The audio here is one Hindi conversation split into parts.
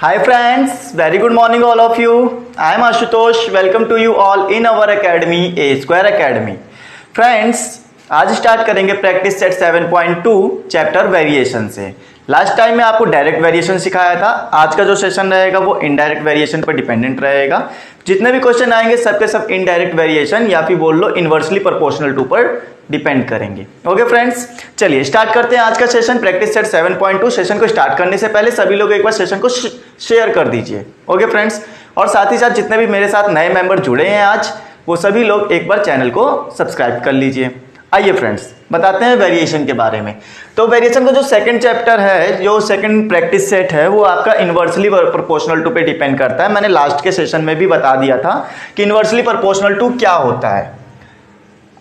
Hi friends, very good morning all of you. I am Ashutosh. Welcome to you all in our academy, A Square Academy. Friends, आज स्टार्ट करेंगे प्रैक्टिस सेट 7.2 चैप्टर वेरिएशन से। लास्ट टाइम में आपको डायरेक्ट वेरिएशन सिखाया था। आज का जो सेशन रहेगा वो इनडायरेक्ट वेरिएशन पर डिपेंडेंट रहेगा। जितने भी क्वेश्चन आएंगे सबके सब इनडायरेक्ट वेरिएशन या फिर बोल लो इनवर्सली प्रोपोर्शनल टू पर डिपेंड करेंगे। ओके फ्रेंड्स, चलिए स्टार्ट करते हैं आज का सेशन प्रैक्टिस सेट 7.2। सेशन को स्टार्ट करने से पहले सभी लोग एक बार सेशन को शेयर कर दीजिए। ओके फ्रेंड्स, और साथ ही साथ जितने भी मेरे साथ नए मेंबर जुड़े हैं आज, वो सभी लोग एक बार चैनल को सब्सक्राइब कर लीजिए। आइए फ्रेंड्स, बताते हैं वेरिएशन के बारे में। तो वेरिएशन का जो सेकंड चैप्टर है, जो सेकंड प्रैक्टिस सेट है, वो आपका इनवर्सली प्रोपोर्शनल टू पे डिपेंड करता है। मैंने लास्ट के सेशन में भी बता दिया था कि इनवर्सली प्रोपोर्शनल टू क्या होता है।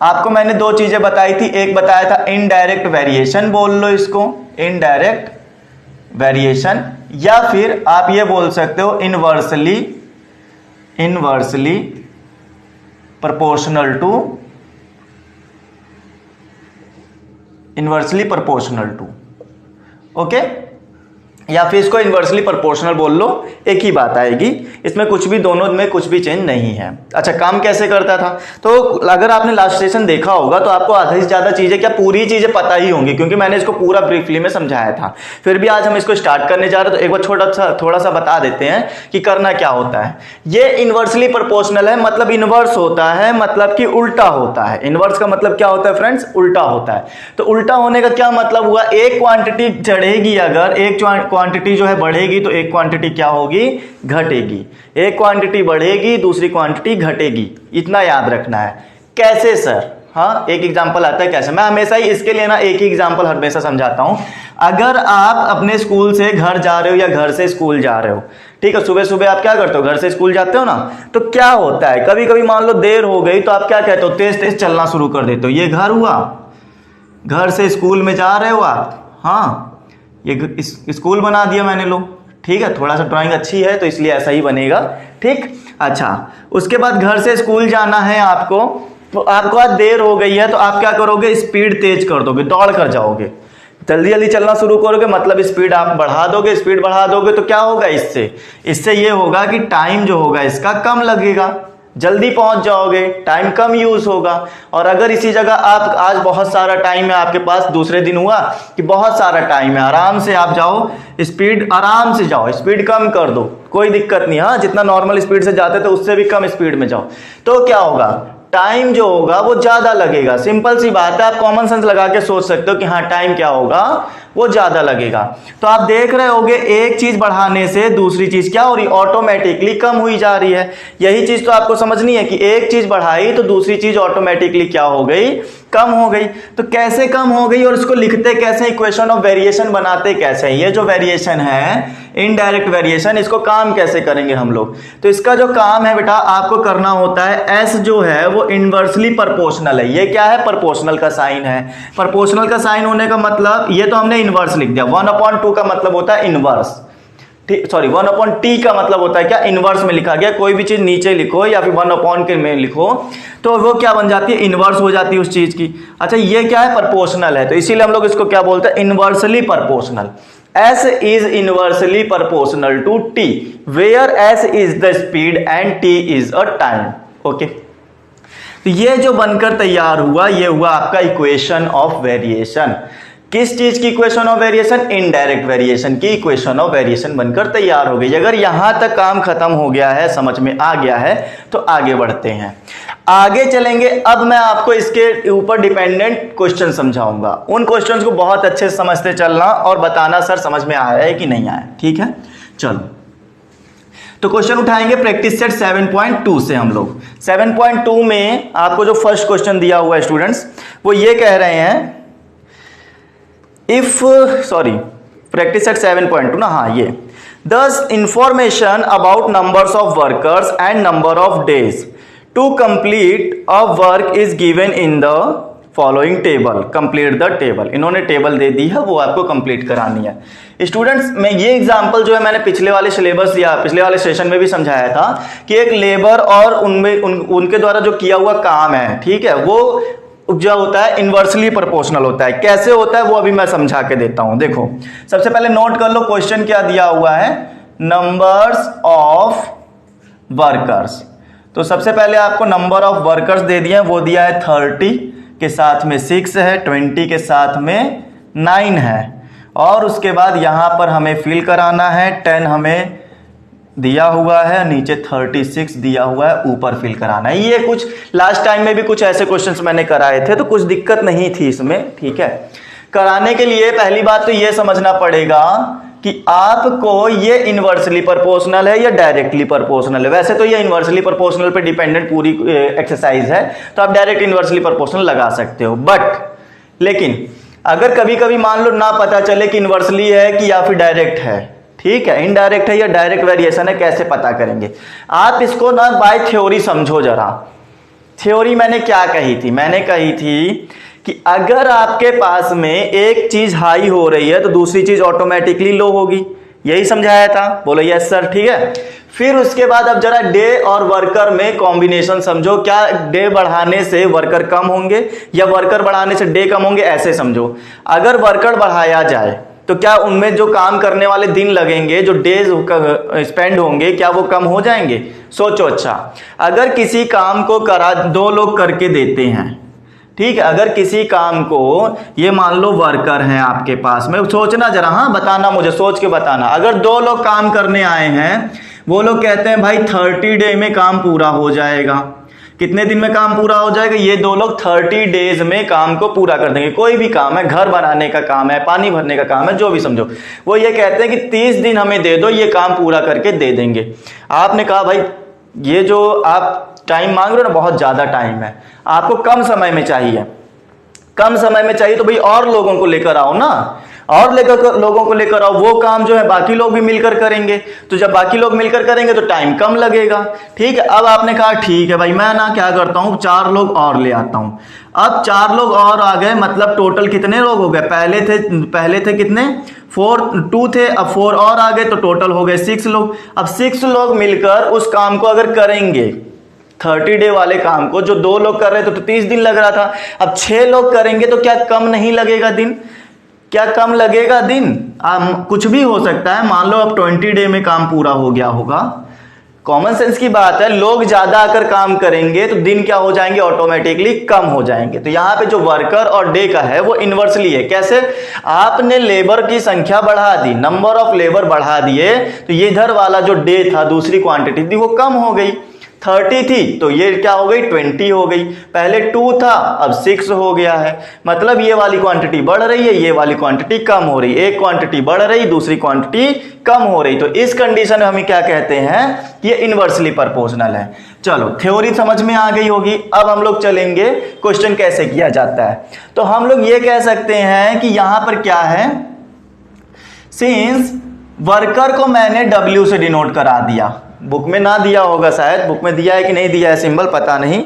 आपको मैंने दो चीजें बताई थी, एक बताया था इनडायरेक्ट वेरिएशन, बोल लो इसको इनडायरेक्ट वेरिएशन, या फिर आप ये बोल सकते हो इनवर्सली प्रोपोर्शनल टू। ओके, या फिर इसको इनवर्सली प्रोपोर्शनल बोल लो, एक ही बात आएगी। इसमें कुछ भी, दोनों में कुछ भी चेंज नहीं है। अच्छा, काम कैसे करता था? तो अगर आपने लास्ट सेशन देखा होगा तो आपको आधा से ज्यादा चीजें, क्या पूरी चीजें पता ही होंगी, क्योंकि मैंने इसको पूरा ब्रीफली में समझाया था। फिर भी आज हम इसको स्टार्ट करने जा रहे हैं, तो एक बार थोड़ा सा बता देते हैं कि करना क्या होता है। ये इनवर्सली प्रोपोर्शनल है, मतलब इनवर्स होता है, मतलब कि उल्टा होता है। इनवर्स का मतलब क्या होता है फ्रेंड्स? उल्टा होता है। तो उल्टा होने का क्या मतलब हुआ? एक क्वांटिटी चढ़ेगी, अगर एक क्वांटिटी जो है बढ़ेगी तो एक क्वांटिटी क्या होगी? घटेगी। एक क्वांटिटी बढ़ेगी, दूसरी क्वांटिटी घटेगी। इतना याद रखना है। कैसे सर? हाँ, एक एग्जांपल आता है कैसे। मैं हमेशा ही इसके लिए ना एक ही एग्जांपल हमेशा समझाता हूं। अगर आप अपने स्कूल से घर जा रहे हो या घर से स्कूल जा रहे हो, ठीक है, सुबह सुबह आप क्या करते हो? घर से स्कूल जाते हो ना, तो क्या होता है, कभी कभी मान लो देर हो गई तो आप क्या कहते हो? तेज तेज चलना शुरू कर देते हो। ये घर हुआ, घर से स्कूल में जा रहे हो आप, हाँ, ये स्कूल बना दिया मैंने, लो ठीक है, थोड़ा सा ड्राइंग अच्छी है तो इसलिए ऐसा ही बनेगा, ठीक। अच्छा, उसके बाद घर से स्कूल जाना है आपको, तो आपको आज देर हो गई है तो आप क्या करोगे? स्पीड तेज कर दोगे, दौड़ कर जाओगे, जल्दी जल्दी चलना शुरू करोगे, मतलब स्पीड आप बढ़ा दोगे। स्पीड बढ़ा दोगे तो क्या होगा? इससे ये होगा कि टाइम जो होगा इसका कम लगेगा, जल्दी पहुंच जाओगे, टाइम कम यूज होगा। और अगर इसी जगह आप आज बहुत सारा टाइम है आपके पास, दूसरे दिन हुआ कि बहुत सारा टाइम है, आराम से आप जाओ, स्पीड आराम से जाओ, स्पीड कम कर दो, कोई दिक्कत नहीं। हाँ, जितना नॉर्मल स्पीड से जाते थे उससे भी कम स्पीड में जाओ, तो क्या होगा? टाइम जो होगा वो ज्यादा लगेगा। सिंपल सी बात है, आप कॉमन सेंस लगा के सोच सकते हो कि हाँ, टाइम क्या होगा? वो ज्यादा लगेगा। तो आप देख रहे होगे एक चीज बढ़ाने से दूसरी चीज क्या हो रही? ऑटोमेटिकली कम हुई जा रही है। यही चीज तो आपको समझनी है कि एक चीज बढ़ाई तो दूसरी चीज ऑटोमेटिकली क्या हो गई? कम हो गई। तो कैसे कम हो गई और इसको लिखते कैसे, इक्वेशन ऑफ वेरिएशन बनाते कैसे? ये जो वेरिएशन है इनडायरेक्ट वेरिएशन, इसको काम कैसे करेंगे हम लोग? तो इसका जो काम है बेटा, आपको करना होता है, एस जो है वो इनवर्सली प्रोपोर्शनल है। ये क्या है? प्रोपोर्शनल का साइन है। प्रोपोर्शनल का साइन होने का मतलब, ये तो हमने इनवर्स लिख दिया। 1/2 का मतलब होता है इनवर्स, सॉरी 1/t का मतलब होता है क्या? इनवर्स में लिखा गया। कोई भी चीज नीचे लिखो या फिर 1/, के में लिखो तो वो क्या बन जाती है? इनवर्स हो जाती है उस चीज की। अच्छा, ये क्या है? प्रोपोर्शनल है, तो इसीलिए हम लोग इसको क्या बोलते हैं? Inversely proportional. S is inversely proportional to t, where S is the speed and t is a time. Okay, तो ये जो बनकर तैयार हुआ, ये हुआ आपका इक्वेशन ऑफ वेरिएशन। किस चीज की equation of variation? Indirect variation की इक्वेशन ऑफ वेरिएशन बनकर तैयार हो गई। अगर यहां तक काम खत्म हो गया है, समझ में आ गया है, तो आगे बढ़ते हैं, आगे चलेंगे। अब मैं आपको इसके ऊपर डिपेंडेंट क्वेश्चन समझाऊंगा। उन क्वेश्चंस को बहुत अच्छे से समझते चलना और बताना सर समझ में आया है कि नहीं आया, ठीक है? चलो, तो क्वेश्चन उठाएंगे प्रैक्टिस सेट 7.2 से। हम लोग 7.2 में आपको जो फर्स्ट क्वेश्चन दिया हुआ है स्टूडेंट्स, वो ये कह रहे हैं, प्रैक्टिस सेट 7.2 ना, हाँ, ये दस information about numbers of workers and number of days to complete a work is given in the following table, complete the table. इन्होंने टेबल दे दी है, वो आपको कंप्लीट करानी है। स्टूडेंट्स, मैं ये एग्जांपल जो है मैंने पिछले वाले सिलेबस या पिछले वाले सेशन में भी समझाया था कि एक लेबर और उनके द्वारा जो किया हुआ काम है, ठीक है, वो जो होता है इनवर्सली प्रोपोर्शनल होता है। कैसे होता है वो अभी मैं समझा के देता हूं। देखो, सबसे पहले नोट कर लो क्वेश्चन क्या दिया हुआ है। Numbers of workers. तो सबसे पहले आपको नंबर ऑफ वर्कर्स दे दिया है, वो दिया है 30 के साथ में 6 है, 20 के साथ में 9 है, और उसके बाद यहां पर हमें फिल कराना है। 10 हमें दिया हुआ है, नीचे 36 दिया हुआ है, ऊपर फिल कराना है। ये कुछ लास्ट टाइम में भी कुछ ऐसे क्वेश्चंस मैंने कराए थे, तो कुछ दिक्कत नहीं थी इसमें, ठीक है। कराने के लिए पहली बात तो ये समझना पड़ेगा कि आपको ये इनवर्सली प्रोपोर्शनल है या डायरेक्टली प्रोपोर्शनल है। वैसे तो ये इनवर्सली प्रोपोर्शनल पे डिपेंडेंट पूरी एक्सरसाइज है, तो आप डायरेक्ट इनवर्सली प्रोपोर्शनल लगा सकते हो। लेकिन अगर कभी कभी मान लो ना पता चले कि इनवर्सली है कि या फिर डायरेक्ट है, ठीक है, इनडायरेक्ट है या डायरेक्ट वेरिएशन है, कैसे पता करेंगे? आप इसको ना बाय थ्योरी समझो जरा। थ्योरी मैंने क्या कही थी? मैंने कही थी कि अगर आपके पास में एक चीज हाई हो रही है तो दूसरी चीज ऑटोमेटिकली लो होगी, यही समझाया था। बोलो यस सर, ठीक है। फिर उसके बाद अब जरा डे और वर्कर में कॉम्बिनेशन समझो। क्या डे बढ़ाने से वर्कर कम होंगे या वर्कर बढ़ाने से डे कम होंगे, ऐसे समझो। अगर वर्कर बढ़ाया जाए तो क्या उनमें जो काम करने वाले दिन लगेंगे, जो डेज स्पेंड होंगे, क्या वो कम हो जाएंगे? सोचो। अच्छा, अगर किसी काम को 2 लोग करके देते हैं, ठीक है, अगर किसी काम को, ये मान लो वर्कर हैं आपके पास में, सोचना जरा, हाँ बताना मुझे, सोच के बताना। अगर 2 लोग काम करने आए हैं, वो लोग कहते हैं भाई 30 डे में काम पूरा हो जाएगा। कितने दिन में काम पूरा हो जाएगा? ये 2 लोग 30 डेज में काम को पूरा कर देंगे। कोई भी काम है, घर बनाने का काम है, पानी भरने का काम है, जो भी समझो, वो ये कहते हैं कि 30 दिन हमें दे दो, ये काम पूरा करके दे देंगे। आपने कहा भाई ये जो आप टाइम मांग रहे हो ना, बहुत ज्यादा टाइम है, आपको कम समय में चाहिए। कम समय में चाहिए तो भाई और लोगों को लेकर आओ ना, और लोगों को लेकर आओ। वो काम जो है बाकी लोग भी मिलकर करेंगे, तो जब बाकी लोग मिलकर करेंगे तो टाइम कम लगेगा, ठीक है। अब आपने कहा ठीक है भाई, मैं ना क्या करता हूं, 4 लोग और ले आता हूं। अब 4 लोग और आ गए, मतलब टोटल कितने लोग हो गए? पहले थे कितने? 2 थे, अब 4 और आ गए, तो टोटल हो गए 6 लोग। अब 6 लोग मिलकर उस काम को अगर करेंगे, 30 डे वाले काम को, जो 2 लोग कर रहे थे तो 30 दिन लग रहा था, अब 6 लोग करेंगे तो क्या कम नहीं लगेगा दिन? क्या कम लगेगा दिन? कुछ भी हो सकता है। मान लो अब 20 डे में काम पूरा हो गया होगा, कॉमन सेंस की बात है, लोग ज्यादा आकर काम करेंगे तो दिन क्या हो जाएंगे? ऑटोमेटिकली कम हो जाएंगे। तो यहाँ पे जो वर्कर और डे का है वो इनवर्सली है। कैसे? आपने लेबर की संख्या बढ़ा दी, नंबर ऑफ लेबर बढ़ा दिए, तो ये इधर वाला जो डे था, दूसरी क्वांटिटी थी, वो कम हो गई। 30 थी तो ये क्या हो गई? 20 हो गई। पहले 2 था, अब 6 हो गया है। मतलब ये वाली क्वांटिटी बढ़ रही है, ये वाली क्वांटिटी कम हो रही है। एक क्वांटिटी बढ़ रही, दूसरी क्वांटिटी कम हो रही। तो इस कंडीशन में हम क्या कहते हैं? ये इनवर्सली प्रोपोर्शनल है। चलो, थ्योरी समझ में आ गई होगी। अब हम लोग चलेंगे क्वेश्चन कैसे किया जाता है। तो हम लोग ये कह सकते हैं कि यहां पर क्या है, सिंस वर्कर को मैंने W से डिनोट करा दिया। बुक में ना दिया होगा, शायद बुक में दिया है कि नहीं दिया है सिंबल, पता नहीं,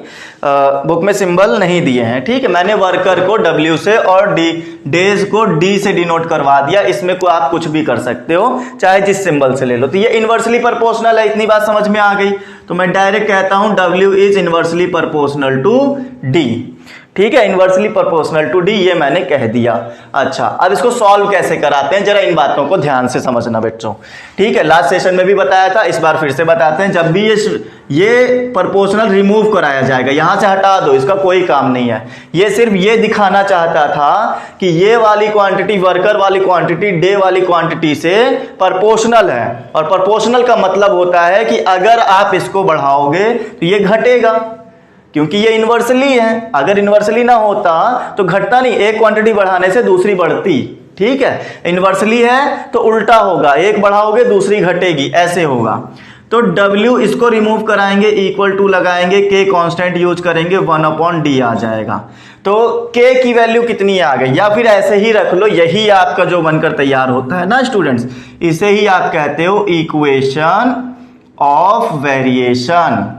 बुक में सिंबल नहीं दिए हैं, ठीक है। मैंने वर्कर को W से और डेज को D से डिनोट करवा दिया। इसमें को आप कुछ भी कर सकते हो, चाहे जिस सिंबल से ले लो। तो ये इनवर्सली प्रोपोर्शनल है, इतनी बात समझ में आ गई। तो मैं डायरेक्ट कहता हूं W is inversely proportional to D, ठीक है, इनवर्सली प्रोपोर्शनल टू D, ये मैंने कह दिया। अच्छा, अब इसको सॉल्व कैसे कराते हैं, जरा इन बातों को ध्यान से समझना बच्चों, ठीक है। लास्ट सेशन में भी बताया था, इस बार फिर से बताते हैं। जब भी ये प्रोपोर्शनल रिमूव कराया जाएगा, यहां से हटा दो, इसका कोई काम नहीं है। ये सिर्फ ये दिखाना चाहता था कि ये वाली क्वांटिटी, वर्कर वाली क्वांटिटी डे वाली क्वांटिटी से प्रोपोर्शनल है। और प्रोपोर्शनल का मतलब होता है कि अगर आप इसको बढ़ाओगे तो ये घटेगा, क्योंकि ये इनवर्सली है। अगर इनवर्सली ना होता तो घटता नहीं, एक क्वांटिटी बढ़ाने से दूसरी बढ़ती, ठीक है। इनवर्सली है तो उल्टा होगा, एक बढ़ाओगे दूसरी घटेगी, ऐसे होगा। तो W इसको रिमूव कराएंगे, इक्वल टू लगाएंगे, K कांस्टेंट यूज करेंगे, 1/D आ जाएगा। तो K की वैल्यू कितनी आ गई, या फिर ऐसे ही रख लो, यही आपका जो बनकर तैयार होता है ना स्टूडेंट्स, इसे ही आप कहते हो equation of variation.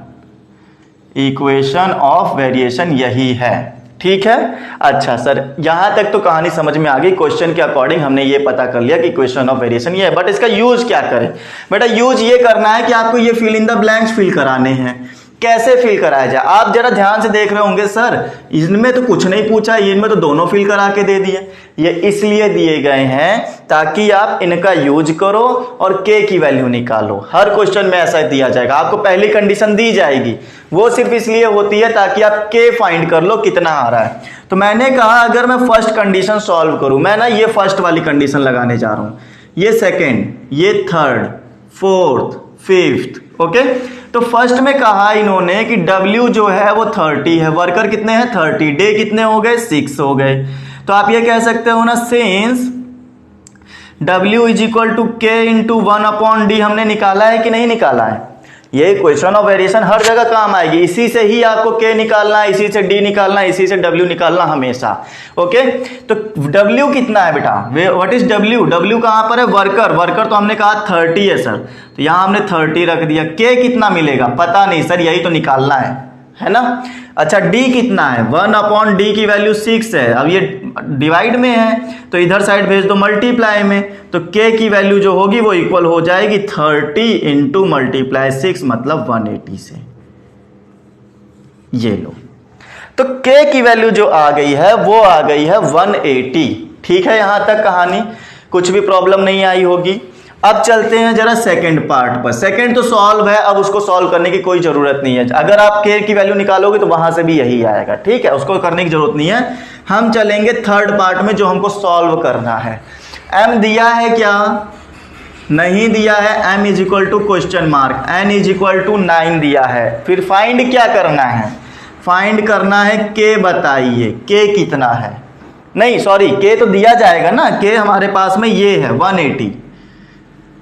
Equation of variation यही है, ठीक है। अच्छा सर, यहां तक तो कहानी समझ में आ गई। क्वेश्चन के अकॉर्डिंग हमने ये पता कर लिया कि इक्वेशन ऑफ वेरिएशन ये है, बट इसका यूज क्या करें? बेटा यूज ये करना है कि आपको ये fill in the blanks fill कराने हैं। कैसे फिल कराया जाए। आप जरा ध्यान से देख रहे होंगे, सर इनमें तो कुछ नहीं पूछा, इनमें तो दोनों फिल करा के दे दिए। ये इसलिए दिए गए हैं ताकि आप इनका यूज करो और के की वैल्यू निकालो। हर क्वेश्चन में ऐसा दिया जाएगा, आपको पहली कंडीशन दी जाएगी, वो सिर्फ इसलिए होती है ताकि आप के फाइंड कर लो कितना आ रहा है। तो मैंने कहा अगर मैं फर्स्ट कंडीशन सॉल्व करूं, मैं ना ये फर्स्ट वाली कंडीशन लगाने जा रहा हूं, ये सेकेंड, ये थर्ड, फोर्थ, फिफ्थ। ओके, तो फर्स्ट में कहा इन्होंने कि W जो है वो 30 है, वर्कर कितने हैं 30, डे कितने हो गए 6 हो गए। तो आप ये कह सकते हो ना, since W is equal to k into 1/d हमने निकाला है कि नहीं निकाला है। ये क्वेश्चन ऑफ वेरिएशन हर जगह काम आएगी, इसी से ही आपको के निकालना है, इसी से डी निकालना है, इसी से W निकालना हमेशा। ओके, तो W कितना है बेटा, व्हाट इज W, W कहां पर है, वर्कर, वर्कर तो हमने कहा 30 है सर, तो यहां हमने 30 रख दिया। के कितना मिलेगा पता नहीं सर, यही तो निकालना है ना। अच्छा, D कितना है, 1/d की वैल्यू 6 है, अब ये डिवाइड में है तो इधर साइड भेज दो मल्टीप्लाई में, तो K की वैल्यू जो होगी वो इक्वल हो जाएगी 30 इंटू मल्टीप्लाई 6 मतलब 180 से। ये लो, तो K की वैल्यू जो आ गई है वो आ गई है 180। ठीक है, यहां तक कहानी कुछ भी प्रॉब्लम नहीं आई होगी। अब चलते हैं जरा सेकंड पार्ट पर। सेकंड तो सॉल्व है, अब उसको सॉल्व करने की कोई जरूरत नहीं है, अगर आप के की वैल्यू निकालोगे तो वहां से भी यही आएगा। ठीक है, उसको करने की जरूरत नहीं है। हम चलेंगे थर्ड पार्ट में जो हमको सॉल्व करना है। m दिया है क्या, नहीं दिया है, m is equal to question mark, n is equal to 9 दिया है। फिर फाइंड क्या करना है, फाइंड करना है k, बताइए k कितना है, नहीं सॉरी k तो दिया जाएगा ना, k हमारे पास में ये है 180।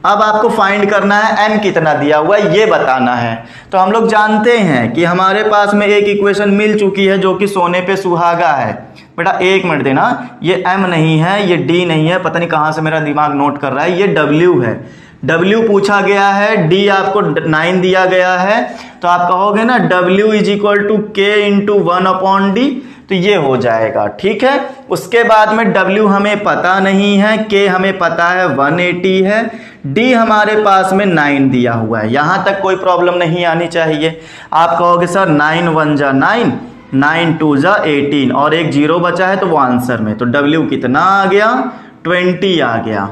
अब आपको फाइंड करना है m कितना दिया हुआ है ये बताना है। तो हम लोग जानते हैं कि हमारे पास में एक इक्वेशन मिल चुकी है जो कि सोने पे सुहागा है। बेटा एक मिनट देना, ये m नहीं है, ये d नहीं है, पता नहीं कहाँ से मेरा दिमाग नोट कर रहा है, ये w है। w पूछा गया है, d आपको 9 दिया गया है, तो आप कहोगे ना w is equal to k into 1/d, तो ये हो जाएगा। ठीक है, उसके बाद में W हमें पता नहीं है, K हमें पता है 180 है, D हमारे पास में 9 दिया हुआ है। यहां तक कोई प्रॉब्लम नहीं आनी चाहिए। आप कहोगे सर 9 1 जा 9, 9 2 जा 18 और एक 0 बचा है तो वो आंसर में, तो W कितना आ गया 20 आ गया।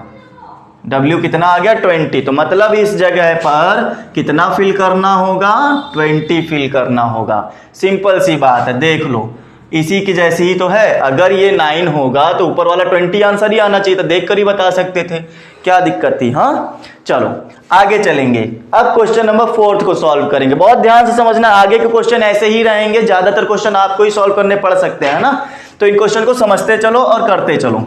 W कितना आ गया 20, तो मतलब इस जगह पर कितना फिल करना होगा 20 फिल करना होगा। सिंपल सी बात है, देख लो इसी की जैसी ही तो है। अगर ये 9 होगा तो ऊपर वाला 20 आंसर ही आना चाहिए था, देख कर ही बता सकते थे, क्या दिक्कत थी। हाँ चलो आगे चलेंगे। अब क्वेश्चन नंबर 4 को सॉल्व करेंगे। बहुत ध्यान से समझना, आगे के क्वेश्चन ऐसे ही रहेंगे, ज्यादातर क्वेश्चन आपको ही सॉल्व करने पड़ सकते हैं ना, तो इन क्वेश्चन को समझते चलो और करते चलो,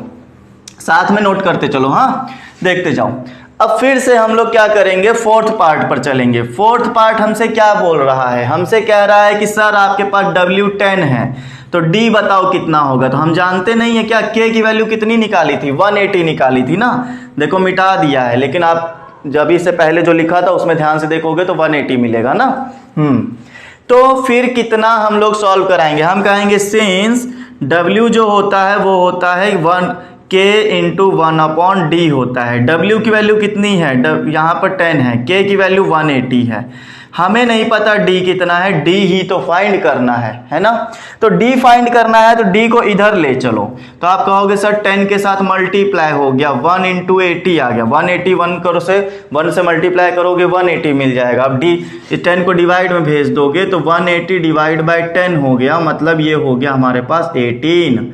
साथ में नोट करते चलो। हाँ देखते जाओ। अब फिर से हम लोग क्या करेंगे, फोर्थ पार्ट पर चलेंगे। फोर्थ पार्ट हमसे क्या बोल रहा है, हमसे कह रहा है कि सर आपके पास W 10 है तो D बताओ कितना होगा। तो हम जानते नहीं है क्या, K की वैल्यू कितनी निकाली थी 180 निकाली थी ना, देखो मिटा दिया है, लेकिन आप जब इससे पहले जो लिखा था उसमें ध्यान से देखोगे तो 180 मिलेगा ना। तो फिर कितना हम लोग सॉल्व कराएंगे, हम कहेंगे सिंस W जो होता है वो होता है 1K इंटू 1/d होता है। W की वैल्यू कितनी है, यहाँ पर 10 है, K की वैल्यू 180 है, हमें नहीं पता D कितना है, D ही तो फाइंड करना है ना। तो D फाइंड करना है तो D को इधर ले चलो, तो आप कहोगे सर 10 के साथ मल्टीप्लाई हो गया, 1 इंटू 80 आ गया, 180 1 से मल्टीप्लाई करोगे 180 मिल जाएगा। अब D 10 को डिवाइड में भेज दोगे तो 180 डिवाइड बाई 10 हो गया, मतलब ये हो गया हमारे पास 18।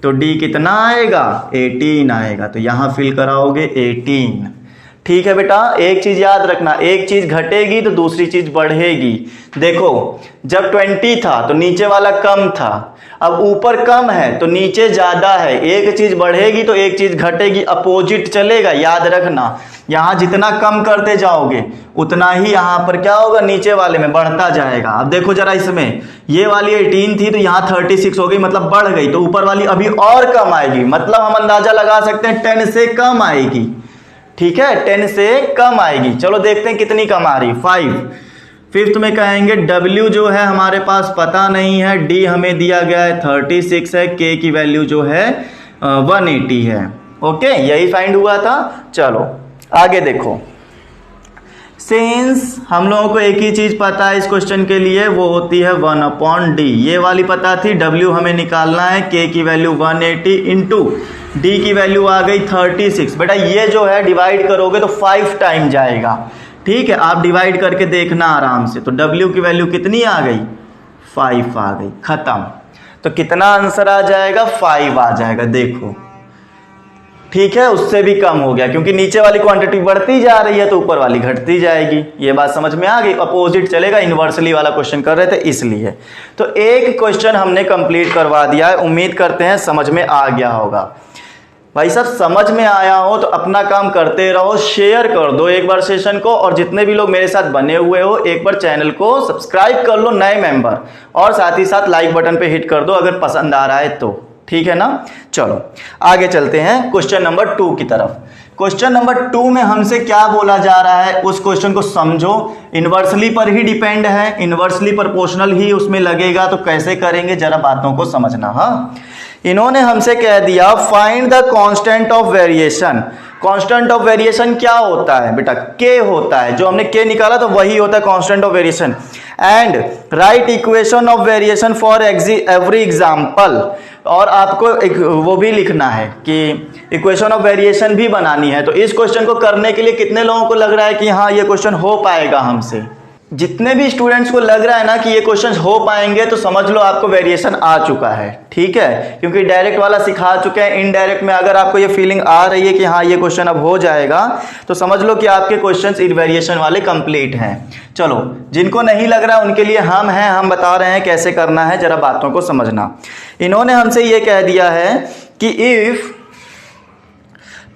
तो D कितना आएगा 18 आएगा, तो यहाँ फिल कराओगे 18। ठीक है बेटा, एक चीज याद रखना, एक चीज घटेगी तो दूसरी चीज बढ़ेगी। देखो जब 20 था तो नीचे वाला कम था, अब ऊपर कम है तो नीचे ज्यादा है, एक चीज बढ़ेगी तो एक चीज घटेगी, अपोजिट चलेगा, याद रखना। यहां जितना कम करते जाओगे उतना ही यहां पर क्या होगा, नीचे वाले में बढ़ता जाएगा। अब देखो जरा, इसमें ये वाली 18 थी तो यहाँ 36 हो गई, मतलब बढ़ गई, तो ऊपर वाली अभी और कम आएगी, मतलब हम अंदाजा लगा सकते हैं 10 से कम आएगी। ठीक है, 10 से कम आएगी। चलो देखते हैं कितनी कम आ रही, 5। फिफ्थ में कहेंगे W जो है हमारे पास पता नहीं है, D हमें दिया गया है 36 है, K की वैल्यू जो है 180 है। ओके, यही फाइंड हुआ था। चलो आगे देखो, सिंस हम लोगों को एक ही चीज पता है इस क्वेश्चन के लिए, वो होती है 1/d। ये वाली पता थी, w हमें निकालना है, k की वैल्यू 180 इंटू d की वैल्यू आ गई 36। बेटा ये जो है डिवाइड करोगे तो 5 टाइम जाएगा, ठीक है, आप डिवाइड करके देखना आराम से। तो w की वैल्यू कितनी आ गई, 5 आ गई, खत्म। तो कितना आंसर आ जाएगा, 5 आ जाएगा, देखो ठीक है, उससे भी कम हो गया क्योंकि नीचे वाली क्वांटिटी बढ़ती जा रही है तो ऊपर वाली घटती जाएगी। ये बात समझ में आ गई। अपोजिट चलेगा, इन्वर्सली वाला क्वेश्चन कर रहे थे इसलिए। तो एक क्वेश्चन हमने कंप्लीट करवा दिया है, उम्मीद करते हैं समझ में आ गया होगा। भाई साहब समझ में आया हो तो अपना काम करते रहो, शेयर कर दो एक बार सेशन को, और जितने भी लोग मेरे साथ बने हुए हो एक बार चैनल को सब्सक्राइब कर लो नए मेंबर, और साथ ही साथ लाइक बटन पे हिट कर दो अगर पसंद आ रहा है तो, ठीक है ना। चलो आगे चलते हैं क्वेश्चन नंबर 2 की तरफ। क्वेश्चन नंबर 2 में हमसे क्या बोला जा रहा है उस क्वेश्चन को समझो। इन्वर्सली पर ही डिपेंड है, इन्वर्सली प्रोपोर्शनल ही उसमें लगेगा, तो कैसे करेंगे जरा बातों को समझना। हाँ, इन्होंने हमसे कह दिया find the constant of variation. Constant of variation क्या होता है बेटा, के होता है, जो हमने के निकाला तो वही होता है constant of variation. And right equation of variation for every example, और आपको एक वो भी लिखना है कि इक्वेशन ऑफ वेरिएशन भी बनानी है। तो इस क्वेश्चन को करने के लिए कितने लोगों को लग रहा है कि हाँ ये क्वेश्चन हो पाएगा हमसे? जितने भी स्टूडेंट्स को लग रहा है ना कि ये क्वेश्चन हो पाएंगे तो समझ लो आपको वेरिएशन आ चुका है, ठीक है, क्योंकि डायरेक्ट वाला सिखा चुके हैं। इनडायरेक्ट में अगर आपको ये फीलिंग आ रही है कि हाँ ये क्वेश्चन अब हो जाएगा तो समझ लो कि आपके क्वेश्चंस इन वेरिएशन वाले कंप्लीट हैं। चलो जिनको नहीं लग रहा उनके लिए हम हैं, हम बता रहे हैं कैसे करना है, जरा बातों को समझना। इन्होंने हमसे ये कह दिया है कि if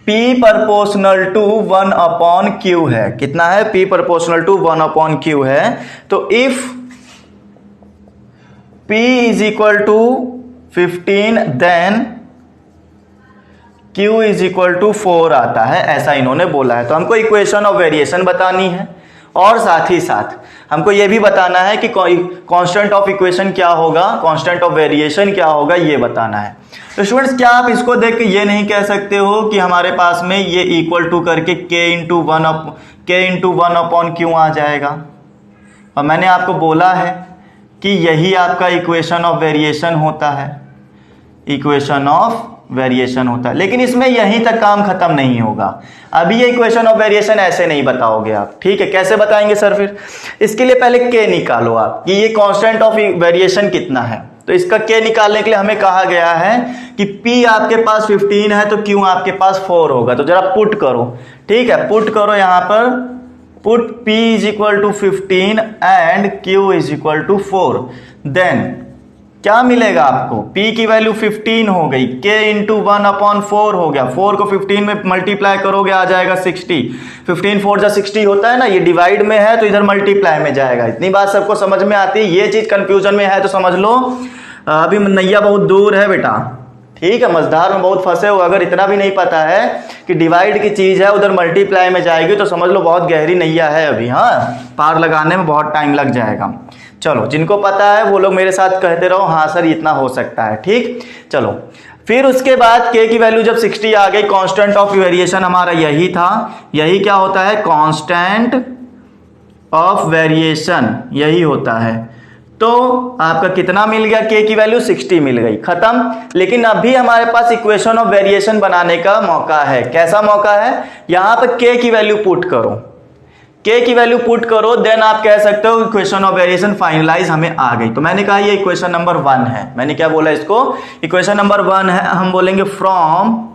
P proportional to 1/q है, कितना है, P प्रोपोर्शनल टू 1/q है, तो if P is equal to 15 then Q is equal to 4 आता है, ऐसा इन्होंने बोला है। तो हमको इक्वेशन ऑफ वेरिएशन बतानी है और साथ ही साथ हमको ये भी बताना है कि कांस्टेंट ऑफ इक्वेशन क्या होगा, कांस्टेंट ऑफ वेरिएशन क्या होगा, ये बताना है। तो स्टूडेंट्स क्या आप इसको देख के ये नहीं कह सकते हो कि हमारे पास में ये इक्वल टू करके k इंटू 1/q आ जाएगा? और मैंने आपको बोला है कि यही आपका इक्वेशन ऑफ वेरिएशन होता है, इक्वेशन ऑफ वेरिएशन होता है। लेकिन इसमें यहीं तक काम खत्म नहीं होगा। अभी ये इक्वेशन ऑफ वेरिएशन ऐसे नहीं बताओगे आप, ठीक है, कैसे बताएंगे सर? फिर इसके लिए पहले के निकालो आप कि ये कांस्टेंट ऑफ वेरिएशन कितना है। तो इसका के निकालने के लिए हमें कहा गया है कि P आपके पास 15 है तो Q आपके पास 4 होगा। तो जरा पुट करो, ठीक है, पुट करो यहाँ पर, put P is equal to 15 and Q is equal to 4। Then क्या मिलेगा आपको, P की वैल्यू 15 हो गई, K इंटू 1/4 हो गया, 4 को 15 में मल्टीप्लाई करोगे आ जाएगा 60। 15 4 60 होता है ना, ये डिवाइड में है तो इधर मल्टीप्लाई में जाएगा। इतनी बात सबको समझ में आती है? ये चीज कंफ्यूजन में है तो समझ लो अभी नैया बहुत दूर है बेटा, ठीक है, मझधार में बहुत फंसे हो। अगर इतना भी नहीं पता है कि डिवाइड की चीज है उधर मल्टीप्लाई में जाएगी तो समझ लो बहुत गहरी नैया है अभी, हाँ, पार लगाने में बहुत टाइम लग जाएगा। चलो जिनको पता है वो लोग मेरे साथ कहते रहो हाँ सर इतना हो सकता है, ठीक। चलो फिर उसके बाद k की वैल्यू जब 60 आ गई, कांस्टेंट ऑफ वेरिएशन हमारा यही था, यही क्या होता है, कांस्टेंट ऑफ वेरिएशन यही होता है। तो आपका कितना मिल गया, k की वैल्यू 60 मिल गई, खत्म। लेकिन अभी हमारे पास इक्वेशन ऑफ वेरिएशन बनाने का मौका है। कैसा मौका है, यहां पर k की वैल्यू पुट करो, k की वैल्यू पुट करो, देन आप कह सकते हो इक्वेशन ऑफ वेरिएशन फाइनलाइज हमें आ गई। तो मैंने कहा ये इक्वेशन नंबर 1 है, मैंने क्या बोला इसको, इक्वेशन नंबर 1 है। हम बोलेंगे फ्रॉम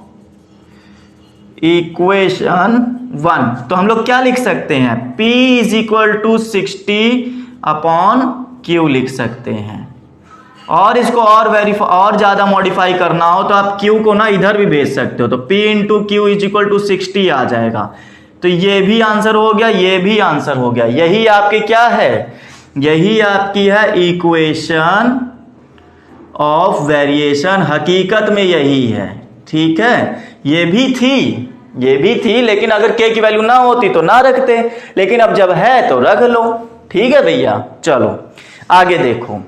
इक्वेशन 1, तो हम लोग क्या लिख सकते हैं, P is equal to 60/Q लिख सकते हैं। और इसको और ज्यादा मॉडिफाई करना हो तो आप Q को ना इधर भी भेज सकते हो, तो P into Q is equal to 60 आ जाएगा। तो ये भी आंसर हो गया, ये भी आंसर हो गया। यही आपके क्या है, यही आपकी है इक्वेशन ऑफ वेरिएशन, हकीकत में यही है, ठीक है। ये भी थी लेकिन अगर k की वैल्यू ना होती तो ना रखते, लेकिन अब जब है तो रख लो, ठीक है भैया। चलो आगे देखो,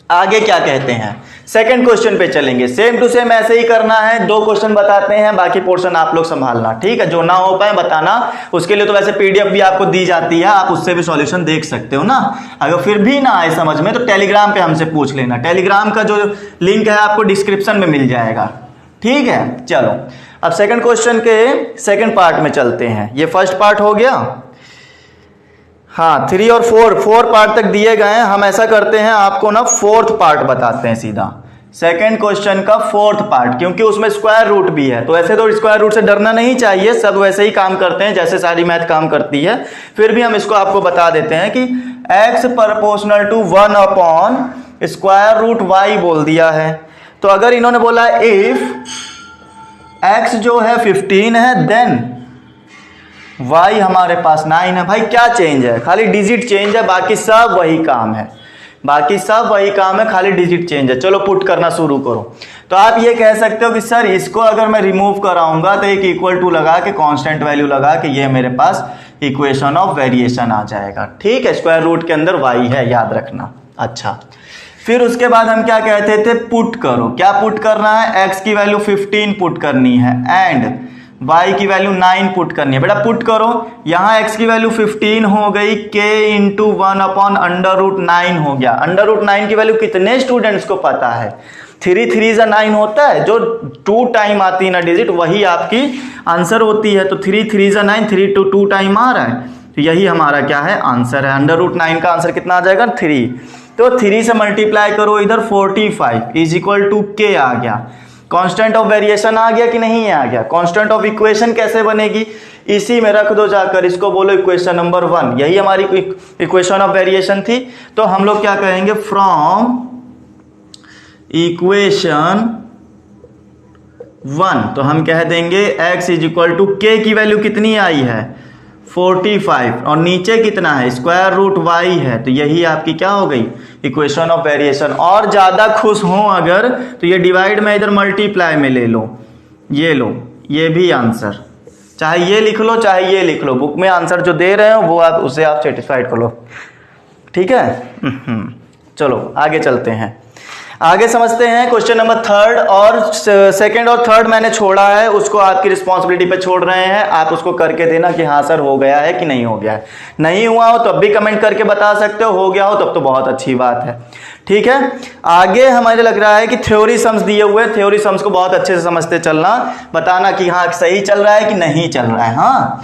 आगे क्या कहते हैं, सेकंड क्वेश्चन पे चलेंगे। सेम टू सेम ऐसे ही करना है, 2 क्वेश्चन बताते हैं, बाकी पोर्शन आप लोग संभालना, ठीक है। जो ना हो पाए बताना, उसके लिए तो वैसे पीडीएफ भी आपको दी जाती है, आप उससे भी सॉल्यूशन देख सकते हो ना। अगर फिर भी ना आए समझ में तो टेलीग्राम पे हमसे पूछ लेना, टेलीग्राम का जो लिंक है आपको डिस्क्रिप्शन में मिल जाएगा, ठीक है। चलो अब सेकंड क्वेश्चन के सेकंड पार्ट में चलते हैं। ये फर्स्ट पार्ट हो गया, हाँ 3 और 4 पार्ट तक दिए गए हैं। हम ऐसा करते हैं, आपको ना 4th पार्ट बताते हैं सीधा, सेकंड क्वेश्चन का 4th पार्ट, क्योंकि उसमें स्क्वायर रूट भी है। तो ऐसे तो स्क्वायर रूट से डरना नहीं चाहिए, सब वैसे ही काम करते हैं जैसे सारी मैथ काम करती है। फिर भी हम इसको आपको बता देते हैं कि x proportional to 1 upon square root y बोल दिया है। तो अगर इन्होंने बोला इफ x जो है 15 है, देन y हमारे पास 9 है। भाई क्या चेंज है, खाली डिजिट चेंज है, बाकी सब वही काम है, बाकी सब वही काम है, खाली डिजिट चेंज है। चलो पुट करना शुरू करो। तो आप ये कह सकते हो कि सर इसको अगर मैं रिमूव कराऊंगा तो एक इक्वल टू लगा के कांस्टेंट वैल्यू लगा के ये मेरे पास इक्वेशन ऑफ वेरिएशन आ जाएगा, ठीक है। स्क्वायर रूट के अंदर y है, याद रखना। अच्छा, फिर उसके बाद हम क्या कहते थे, पुट करो। क्या पुट करना है, x की वैल्यू 15 पुट करनी है एंड y की वैल्यू 9 पुट करनी है। बेटा पुट करो, यहाँ x की वैल्यू 15 हो गई, k into 1 upon under root 9 हो गया। अंडर रूट 9 की वैल्यू कितने स्टूडेंट्स को पता है, 3 3 9 होता है, जो 2 टाइम आती है ना डिजिट, वही आपकी आंसर होती है। तो 3 3 9, 3 to 2 टाइम आ रहा है, तो यही हमारा क्या है, आंसर है। अंडर रूट 9 का आंसर कितना आ जाएगा, 3। तो 3 से मल्टीप्लाई करो इधर, 45 इज इक्वल टू k आ गया। कांस्टेंट ऑफ वेरिएशन आ गया कि नहीं आ गया। कांस्टेंट ऑफ इक्वेशन कैसे बनेगी, इसी में रख दो जाकर, इसको बोलो इक्वेशन नंबर 1। यही हमारी इक्वेशन ऑफ वेरिएशन थी। तो हम लोग क्या कहेंगे, फ्रॉम इक्वेशन 1 तो हम कह देंगे x is equal to k की वैल्यू कितनी आई है, 45, और नीचे कितना है, स्क्वायर रूट y है। तो यही आपकी क्या हो गई, इक्वेशन ऑफ वेरिएशन। और ज्यादा खुश हो अगर तो ये डिवाइड में इधर मल्टीप्लाई में ले लो, ये लो, ये भी आंसर, चाहे ये लिख लो चाहे ये लिख लो, बुक में आंसर जो दे रहे हो वो आप उसे आप सेटिस्फाइड कर लो, ठीक है। चलो आगे चलते हैं, आगे समझते हैं क्वेश्चन नंबर 3 और सेकंड और थर्ड मैंने छोड़ा है, उसको आपकी रिस्पॉन्सिबिलिटी पे छोड़ रहे हैं। आप उसको करके देना कि हाँ सर हो गया है कि नहीं हो गया है। नहीं हुआ हो तो अब भी कमेंट करके बता सकते हो गया हो तब तो बहुत अच्छी बात है, ठीक है। आगे हमारे लग रहा है कि थ्योरी सम्स दिए हुए, थ्योरी सम्स को बहुत अच्छे से समझते चलना, बताना कि हाँ सही चल रहा है कि नहीं चल रहा है। हाँ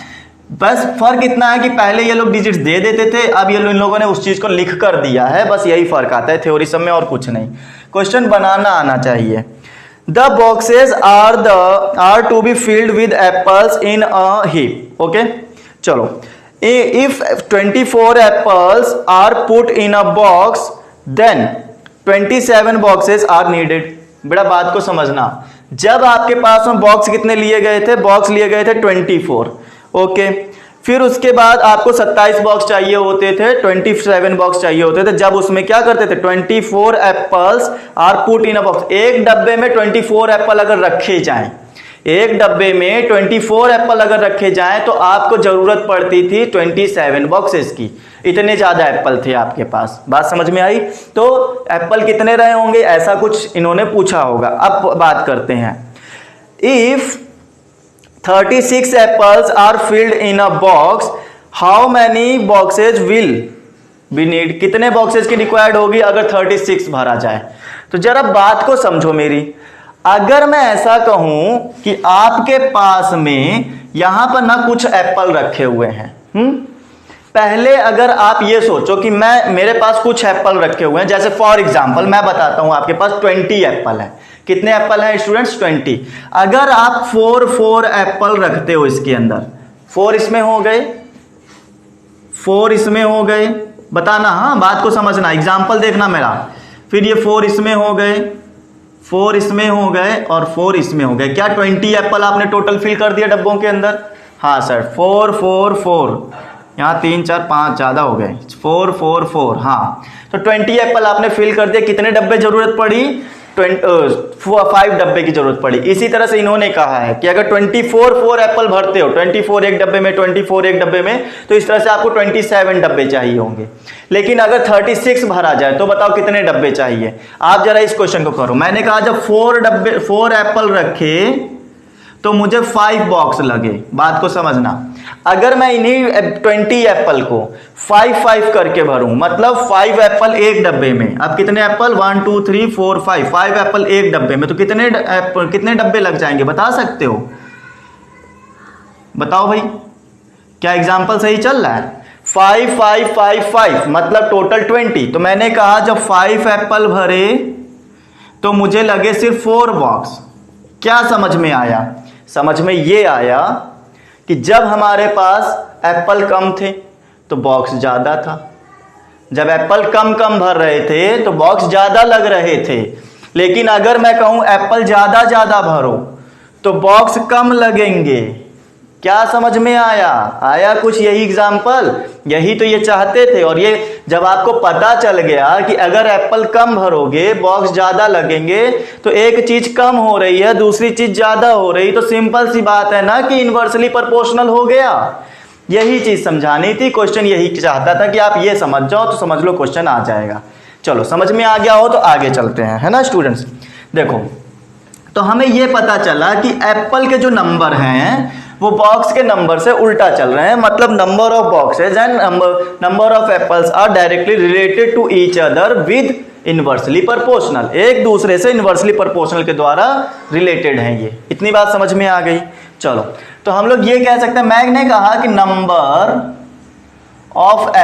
बस फर्क इतना है कि पहले ये लोग डिजिट्स दे देते थे, अब ये इन लोगों ने उस चीज को लिख कर दिया है, बस यही फर्क आता है थ्योरी सम में और कुछ नहीं। क्वेश्चन बनाना आना चाहिए। The boxes are to be filled with apples in a heap. Okay चलो, if 24 apples are put in a box then 27 boxes are needed. बेटा बात को समझना, जब आपके पास में बॉक्स कितने लिए गए थे, बॉक्स लिए गए थे 24, ओके। फिर उसके बाद आपको 27 बॉक्स चाहिए होते थे, 27 बॉक्स चाहिए होते थे। जब उसमें क्या करते थे, 24 apples are put in a box. एक डब्बे में 24 एप्पल अगर रखे जाएं, एक डब्बे में 24 एप्पल अगर रखे जाएं तो आपको जरूरत पड़ती थी 27 बॉक्सेस की। इतने ज्यादा एप्पल थे आपके पास, बात समझ में आई। तो एप्पल कितने रहे होंगे, ऐसा कुछ इन्होंने पूछा होगा। अब बात करते हैं, if 36 apples are filled in a box, how many boxes will be need. कितने बॉक्सेज की रिक्वायर्ड होगी अगर 36 भरा जाए। तो जरा बात को समझो मेरी, अगर मैं ऐसा कहूं कि आपके पास में यहां पर ना कुछ एप्पल रखे हुए हैं, पहले अगर आप ये सोचो कि मेरे पास कुछ एप्पल रखे हुए हैं, जैसे फॉर एग्जांपल मैं बताता हूं आपके पास 20 एप्पल है। कितने एप्पल हैं स्टूडेंट्स, 20। अगर आप 4 एप्पल रखते हो इसके अंदर, 4 इसमें हो गए, 4 इसमें हो गए, बताना, हाँ बात को समझना, एग्जांपल देखना मेरा। फिर ये 4 इसमें हो गए, 4 इसमें हो गए और 4 इसमें हो गए। क्या 20 एप्पल आपने टोटल फिल कर दिया डब्बों के अंदर? हाँ सर, 4 4 4, यहाँ 3 4 5 ज्यादा हो गए, 4 4 4। हाँ तो 20 एप्पल आपने फिल कर दिया। कितने डब्बे जरूरत पड़ी, 5 डब्बे की जरूरत पड़ी। इसी तरह से इन्होंने कहा है कि अगर 24 एप्पल भरते हो, 24 एक डब्बे में, 24 एक डब्बे में, तो इस तरह से आपको 27 डब्बे चाहिए होंगे। लेकिन अगर 36 भरा जाए तो बताओ कितने डब्बे चाहिए। आप जरा इस क्वेश्चन को करो। मैंने कहा जब 4 एप्पल रखे तो मुझे 5 बॉक्स लगे। बात को समझना, अगर मैं इन्हीं 20 एप्पल को 5 करके भरूं, मतलब 5 एप्पल एक डब्बे में, अब कितने एप्पल, 1 2 3 4 5 एप्पल एक डब्बे में, तो कितने डब्बे लग जाएंगे बता सकते हो? बताओ भाई, क्या एग्जाम्पल सही चल रहा है? 5 5 5 5 मतलब टोटल 20। तो मैंने कहा जब 5 एप्पल भरे तो मुझे लगे सिर्फ 4 बॉक्स। क्या समझ में आया? समझ में ये आया कि जब हमारे पास एप्पल कम थे तो बॉक्स ज़्यादा था, जब एप्पल कम भर रहे थे तो बॉक्स ज़्यादा लग रहे थे। लेकिन अगर मैं कहूँ एप्पल ज़्यादा भरो तो बॉक्स कम लगेंगे। क्या समझ में आया कुछ? यही एग्जाम्पल, यही तो ये चाहते थे। और ये जब आपको पता चल गया कि अगर एप्पल कम भरोगे बॉक्स ज़्यादा लगेंगे, तो एक चीज़ कम हो रही है दूसरी चीज़ ज़्यादा हो रही, तो सिंपल सी बात है ना कि इन्वर्सली प्रोपोर्शनल हो गया। यही चीज़ समझानी थी। क्वेश्चन यही चाहता था कि आप ये समझ जाओ तो समझ लो क्वेश्चन आ जाएगा। चलो समझ में आ गया हो तो आगे चलते हैं, है ना स्टूडेंट्स। देखो, तो हमें ये पता चला कि एप्पल के जो नंबर हैं वो बॉक्स के नंबर से उल्टा चल रहे हैं। मतलब number of boxes and number of apples are directly related to each other with inversely proportional. एक दूसरे से इनवर्सली प्रोपोर्शनल के द्वारा रिलेटेड हैं ये। इतनी बात समझ में आ गई। चलो, तो हम लोग ये कह सकते हैं, मैंने कहा कि नंबर ऑफ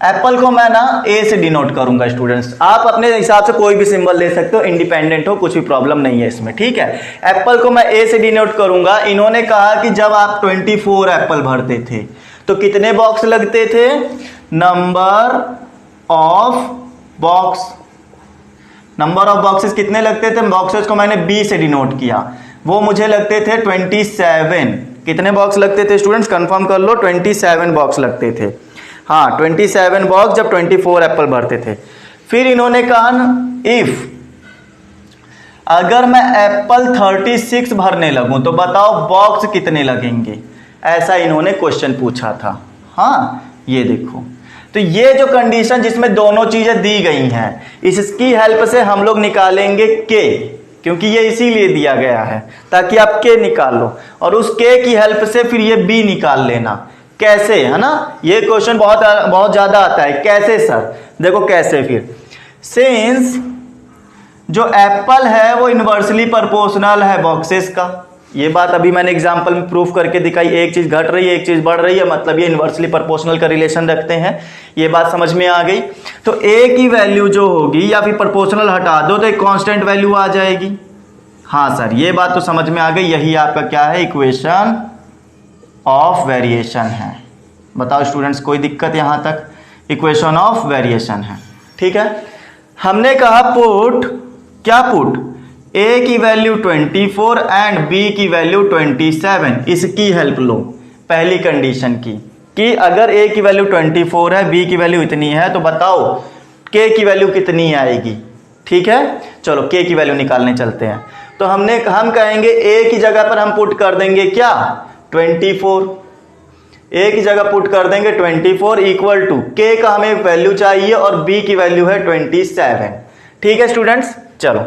एप्पल को मैं ना ए से डिनोट करूंगा स्टूडेंट्स। आप अपने हिसाब से कोई भी सिंबल ले सकते हो, इंडिपेंडेंट हो, कुछ भी प्रॉब्लम नहीं है इसमें, ठीक है। एप्पल को मैं ए से डिनोट करूंगा। इन्होंने कहा कि जब आप 24 एप्पल भरते थे तो कितने बॉक्स लगते थे? नंबर ऑफ बॉक्सेस कितने लगते थे? बॉक्सेस को मैंने बी से डिनोट किया, वो मुझे लगते थे 27। कितने बॉक्स लगते थे स्टूडेंट्स? कंफर्म कर लो, 27 बॉक्स लगते थे। हाँ, 27 बॉक्स जब 24 एप्पल भरते थे। फिर इन्होंने कहा इफ अगर मैं एप्पल 36 भरने लगूं तो बताओ बॉक्स कितने लगेंगे? ऐसा इन्होंने क्वेश्चन पूछा था। हाँ, ये देखो, तो ये जो कंडीशन जिसमें दोनों चीजें दी गई हैं, इसकी हेल्प से हम लोग निकालेंगे के, क्योंकि ये इसीलिए दिया गया है ताकि आप के निकाल लो, और उस के की हेल्प से फिर ये बी निकाल लेना। कैसे, है ना? ये क्वेश्चन बहुत ज्यादा आता है। कैसे सर? देखो कैसे। फिर सिंस जो एप्पल है वो इनवर्सली प्रोपोर्शनल है बॉक्सेस का, ये बात अभी मैंने एग्जांपल में प्रूफ करके दिखाई। एक चीज घट रही है एक चीज बढ़ रही है, मतलब ये इनवर्सली प्रोपोर्शनल का रिलेशन रखते हैं। ये बात समझ में आ गई। तो ए की वैल्यू जो होगी, या फिर प्रोपोर्शनल हटा दो तो एक कांस्टेंट वैल्यू आ जाएगी। हाँ सर, ये बात तो समझ में आ गई। यही आपका क्या है? इक्वेशन ऑफ वेरिएशन है। बताओ स्टूडेंट्स, कोई दिक्कत यहां तक? इक्वेशन ऑफ वेरिएशन है, ठीक है। हमने कहा पुट, क्या पुट? ए की वैल्यू 24 एंड बी की वैल्यू 27। इसकी हेल्प लो पहली कंडीशन की, कि अगर ए की वैल्यू 24 है, बी की वैल्यू इतनी है, तो बताओ के की वैल्यू कितनी आएगी? ठीक है, चलो के की वैल्यू निकालने चलते हैं। तो हम कहेंगे ए की जगह पर हम पुट कर देंगे क्या? 24। ए की जगह पुट कर देंगे 24 इक्वल टू के का हमें वैल्यू चाहिए और बी की वैल्यू है 27। ठीक है स्टूडेंट्स, चलो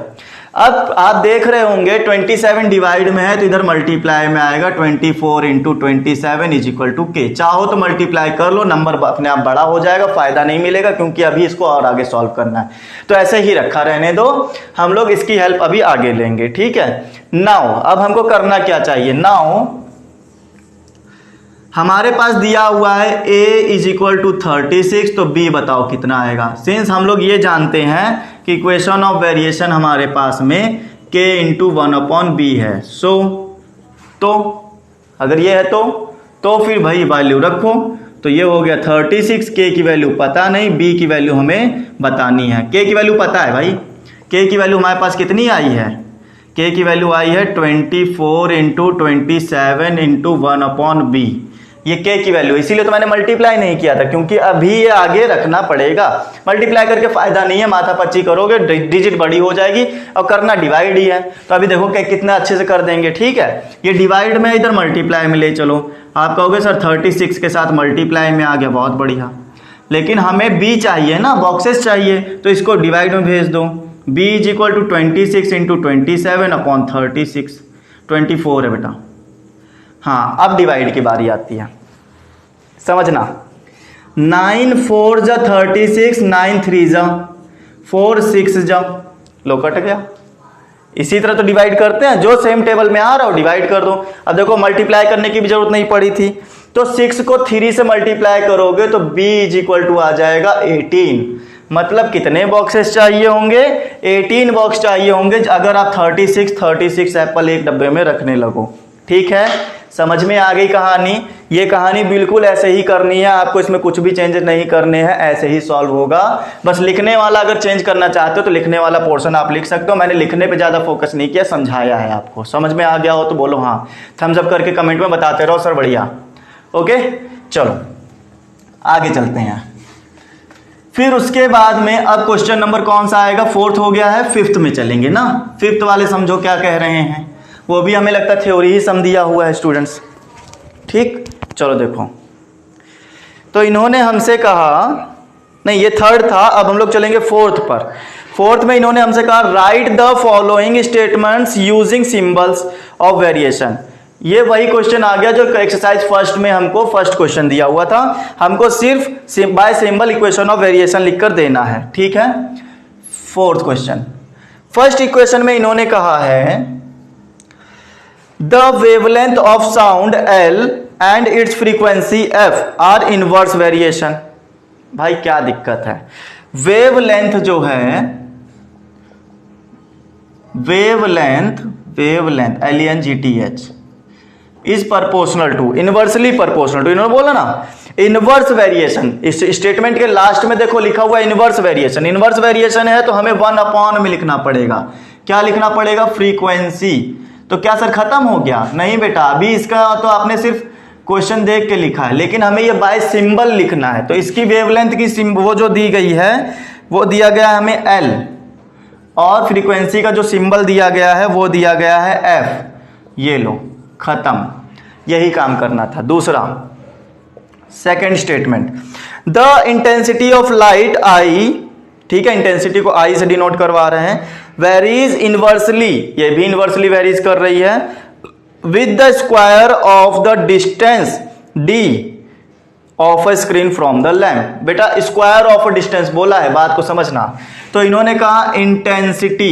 अब आप देख रहे होंगे 27 डिवाइड में है तो इधर मल्टीप्लाई में आएगा। 24 इंटू 27 इज इक्वल टू के। चाहो तो मल्टीप्लाई कर लो, नंबर अपने आप बड़ा हो जाएगा, फायदा नहीं मिलेगा क्योंकि अभी इसको और आगे सॉल्व करना है। तो ऐसे ही रखा रहने दो, हम लोग इसकी हेल्प अभी आगे लेंगे। ठीक है, नाउ अब हमको करना क्या चाहिए? नाउ हमारे पास दिया हुआ है a इज इक्वल टू 36, तो b बताओ कितना आएगा। सिंस हम लोग ये जानते हैं कि इक्वेशन ऑफ वेरिएशन हमारे पास में k इंटू 1/b है। सो तो अगर ये है तो फिर भाई वैल्यू रखो। तो ये हो गया 36, k की वैल्यू पता नहीं, b की वैल्यू हमें बतानी है। k की वैल्यू पता है भाई, k की वैल्यू हमारे पास कितनी आई है? k की वैल्यू आई है 24 इंटू 27 इंटू 1/b। ये k की वैल्यू, इसीलिए तो मैंने मल्टीप्लाई नहीं किया था, क्योंकि अभी ये आगे रखना पड़ेगा। मल्टीप्लाई करके फायदा नहीं है, माथा पच्ची करोगे, डिजिट बड़ी हो जाएगी, और करना डिवाइड ही है। तो अभी देखो कितना अच्छे से कर देंगे, ठीक है। ये डिवाइड में, इधर मल्टीप्लाई में ले चलो। आप कहोगे सर 36 के साथ मल्टीप्लाई में आ गया, बहुत बढ़िया, लेकिन हमें b चाहिए ना, बॉक्सेस चाहिए, तो इसको डिवाइड में भेज दो। b is equal to 26 into 27 upon 36, 24 है बेटा। हाँ, अब डिवाइड की बारी आती है, समझना। 9 4 जा 36, 9 3 जा 4, 6 जा, लो कट गया। इसी तरह तो डिवाइड करते हैं, जो सेम टेबल में आ रहा हो डिवाइड कर दो। अब देखो मल्टीप्लाई करने की भी जरूरत नहीं पड़ी थी, तो 6 को 3 से मल्टीप्लाई करोगे तो b इज इक्वल टू आ जाएगा 18। मतलब कितने बॉक्सेस चाहिए होंगे? 18 बॉक्स चाहिए होंगे, अगर आप 36 एप्पल एक डब्बे में रखने लगो। ठीक है, समझ में आ गई कहानी? ये कहानी बिल्कुल ऐसे ही करनी है आपको, इसमें कुछ भी चेंजेस नहीं करने हैं, ऐसे ही सॉल्व होगा। बस लिखने वाला अगर चेंज करना चाहते हो तो लिखने वाला पोर्शन आप लिख सकते हो। मैंने लिखने पे ज़्यादा फोकस नहीं किया, समझाया है आपको। समझ में आ गया हो तो बोलो हाँ, थम्स अप करके कमेंट में बताते रहो सर बढ़िया। ओके, चलो आगे चलते हैं। फिर उसके बाद में अब क्वेश्चन नंबर कौन सा आएगा? 4th हो गया है, 5th में चलेंगे ना। 5th वाले समझो क्या कह रहे हैं, वो भी हमें लगता है थ्योरी ही सम दिया हुआ है स्टूडेंट्स। ठीक, चलो देखो, तो इन्होंने हमसे कहा, नहीं ये 3rd था, अब हम लोग चलेंगे 4th पर। 4th में इन्होंने हमसे कहा right the following statements using symbols of variation. ये वही क्वेश्चन आ गया जो एक्सरसाइज फर्स्ट में हमको फर्स्ट क्वेश्चन दिया हुआ था। हमको सिर्फ bye symbol equation of variation लिखकर देना है। ठीक है, 4th क्वेश्चन। फर्स्ट इक्वेशन में इन्होंने कहा है the wavelength of sound L and it's frequency F are inverse variation. भाई क्या दिक्कत है? वेवलेंथ जो है, wavelength LENGTH is proportional to, inversely proportional to. इन्होंने बोला ना इनवर्स वेरिएशन, इस स्टेटमेंट के लास्ट में देखो लिखा हुआ है इनवर्स वेरिएशन। इनवर्स वेरिएशन है तो हमें 1 में लिखना पड़ेगा। क्या लिखना पड़ेगा? फ्रीक्वेंसी। तो क्या सर खत्म हो गया? नहीं बेटा, अभी इसका तो आपने सिर्फ क्वेश्चन देख के लिखा है, लेकिन हमें ये बाय सिंबल लिखना है। तो इसकी वेवलेंथ की वो जो दी गई है वो दिया गया है हमें L, और फ्रीक्वेंसी का जो सिंबल दिया गया है वो दिया गया है F। ये लो, खत्म, यही काम करना था। दूसरा, second statement, the intensity of light I, ठीक है, इंटेंसिटी को I से डिनोट करवा रहे हैं, वेरीज इनवर्सली, ये भी इनवर्सली वेरीज कर रही है, with the square of the distance D of a screen from the lamp. बेटा स्क्वायर ऑफ अ डिस्टेंस बोला है, बात को समझना। तो इन्होंने कहा intensity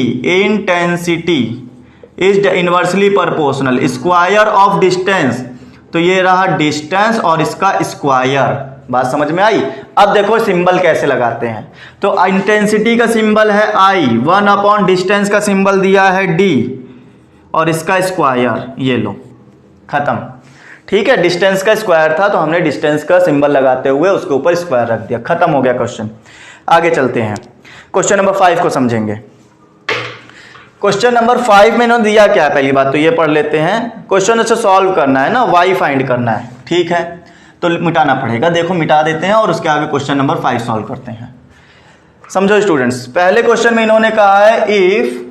is inversely proportional square of distance. तो ये रहा डिस्टेंस और इसका स्क्वायर। बात समझ में आई? अब देखो सिंबल कैसे लगाते हैं। तो इंटेंसिटी का सिंबल है I, 1 डिस्टेंस का सिंबल दिया है D, और इसका स्क्वायर, ये लो, खत्म। ठीक है, डिस्टेंस का स्क्वायर था तो हमने डिस्टेंस का सिंबल लगाते हुए उसके ऊपर स्क्वायर रख दिया, खत्म हो गया क्वेश्चन। आगे चलते हैं, क्वेश्चन नंबर 5 को समझेंगे। क्वेश्चन नंबर 5 में इन्होंने दिया क्या है? पहली बात तो ये पढ़ लेते हैं। क्वेश्चन अच्छा सॉल्व करना है ना, y फाइंड करना है। ठीक है, तो मिटाना पड़ेगा। देखो मिटा देते हैं और उसके आगे क्वेश्चन नंबर 5 सॉल्व करते हैं। समझो स्टूडेंट्स, पहले क्वेश्चन में इन्होंने कहा है इफ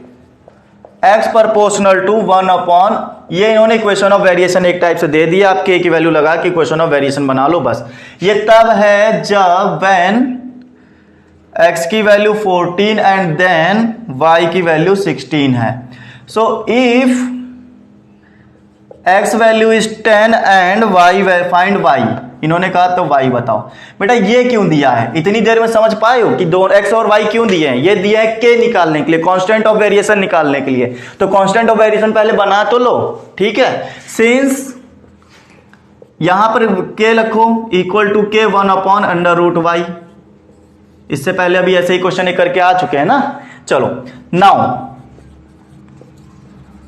x प्रोपोर्शनल टू 1, ये इन्होंने इक्वेशन ऑफ वेरिएशन एक टाइप से दे दिया। आप k की वैल्यू लगा के इक्वेशन ऑफ वेरिएशन बना लो बस। ये तब है जब व्हेन x की वैल्यू 14 एंड देन y की वैल्यू 16 है। So if x value is 10 and y find y, इन्होंने कहा तो y बताओ। बेटा ये क्यों दिया है? इतनी देर में समझ पाए हो कि दोनों x और y क्यों दिए हैं? ये दिया है k निकालने के लिए, कांस्टेंट ऑफ वेरिएशन निकालने के लिए। तो कांस्टेंट ऑफ वेरिएशन पहले बना तो लो। ठीक है, सिंस यहां पर k रखो इक्वल टू k 1/√y। इससे पहले अभी ऐसे ही क्वेश्चन एक करके आ चुके हैं ना। चलो now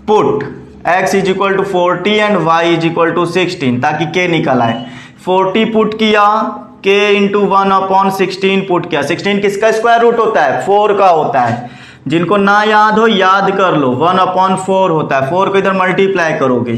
put x is equal to 40 and y is equal to 16, ताकि k निकल आए। 40 पुट किया, k इंटू 1/16 पुट किया। 16 किसका स्क्वायर रूट होता है? 4 का होता है। जिनको ना याद हो याद कर लो, 1/4 होता है। 4 को इधर मल्टीप्लाई करोगे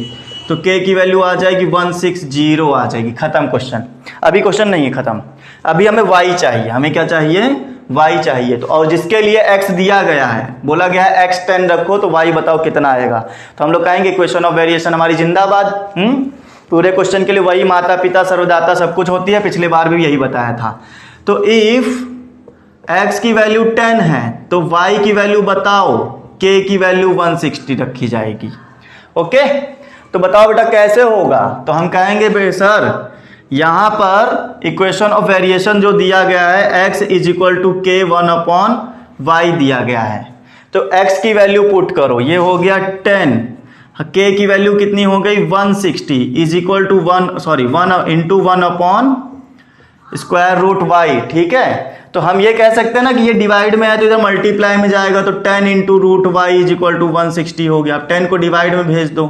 तो k की वैल्यू आ जाएगी 160 आ जाएगी। खत्म क्वेश्चन। अभी क्वेश्चन नहीं है खत्म, अभी हमें y चाहिए। हमें क्या चाहिए? y चाहिए। तो और जिसके लिए x दिया गया है, बोला गया है x 10 रखो, तो y बताओ कितना आएगा। तो हम लोग कहेंगे इक्वेशन ऑफ वेरिएशन हमारी जिंदाबाद। पूरे क्वेश्चन के लिए वही माता पिता सर्वदाता सब कुछ होती है, पिछले बार भी यही बताया था। तो इफ x की वैल्यू 10 है तो y की वैल्यू बताओ, k की वैल्यू 160 रखी जाएगी। ओके, तो बताओ बेटा कैसे होगा। तो हम कहेंगे बे सर यहां पर इक्वेशन ऑफ वेरिएशन जो दिया गया है x is equal to k 1/y दिया गया है। तो x की वैल्यू पुट करो, ये हो गया 10, k की वैल्यू कितनी हो गई 160 is equal to 1 into 1/√y। ठीक है, तो हम ये कह सकते हैं ना कि ये डिवाइड में है तो इधर मल्टीप्लाई में जाएगा, तो 10 into √y is equal to 160 हो गया। अब 10 को डिवाइड में भेज दो,